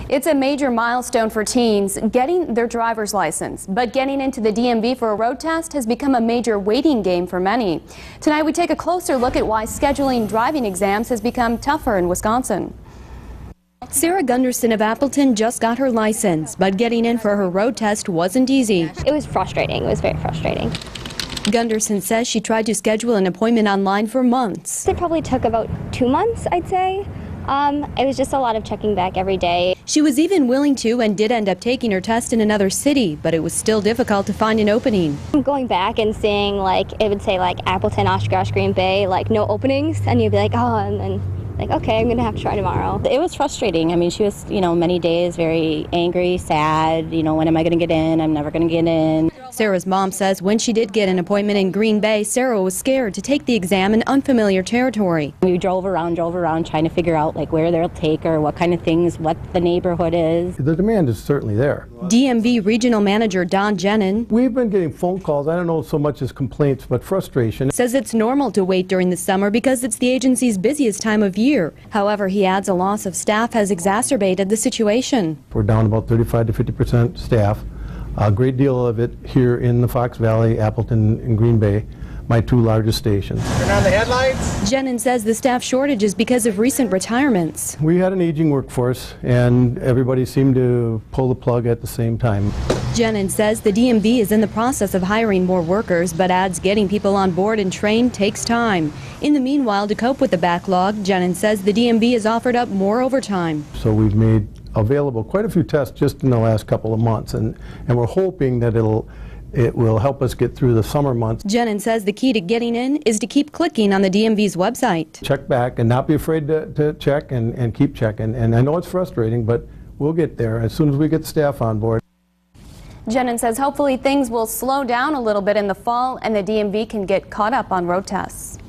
It's a major milestone for teens getting their driver's license, but getting into the DMV for a road test has become a major waiting game for many. Tonight we take a closer look at why scheduling driving exams has become tougher in Wisconsin. Sarah Gunderson of Appleton just got her license, but getting in for her road test wasn't easy. It was frustrating. It was very frustrating. Gunderson says she tried to schedule an appointment online for months. It probably took about 2 months, I'd say. It was just a lot of checking back every day. She was even willing to and did end up taking her test in another city, but it was still difficult to find an opening. Going back and seeing, like, it would say, like, Appleton, Oshkosh, Green Bay, like, no openings, and you'd be like, oh, and then, like, okay, I'm going to have to try tomorrow. It was frustrating. I mean, she was, many days very angry, sad, when am I going to get in? I'm never going to get in. Sarah's mom says when she did get an appointment in Green Bay, Sarah was scared to take the exam in unfamiliar territory. We drove around trying to figure out like where they'll take her, what kind of things, what the neighborhood is. The demand is certainly there. DMV Regional Manager Don Jenin. We've been getting phone calls, I don't know so much as complaints, but frustration. Says it's normal to wait during the summer because it's the agency's busiest time of year. However, he adds a loss of staff has exacerbated the situation. We're down about 35 to 50% staff. A great deal of it here in the Fox Valley, Appleton, and Green Bay, my two largest stations. Turn on the headlights. Jenin says the staff shortage is because of recent retirements. We had an aging workforce, and everybody seemed to pull the plug at the same time. Jenin says the DMV is in the process of hiring more workers, but adds getting people on board and trained takes time. In the meanwhile, to cope with the backlog, Jenin says the DMV has offered up more overtime. So we've made available quite a few tests just in the last couple of months, and we're hoping that it will help us get through the summer months. Jenin says the key to getting in is to keep clicking on the DMV's website. Check back and not be afraid to check and keep checking. And I know it's frustrating, but we'll get there as soon as we get the staff on board. Jenin says hopefully things will slow down a little bit in the fall and the DMV can get caught up on road tests.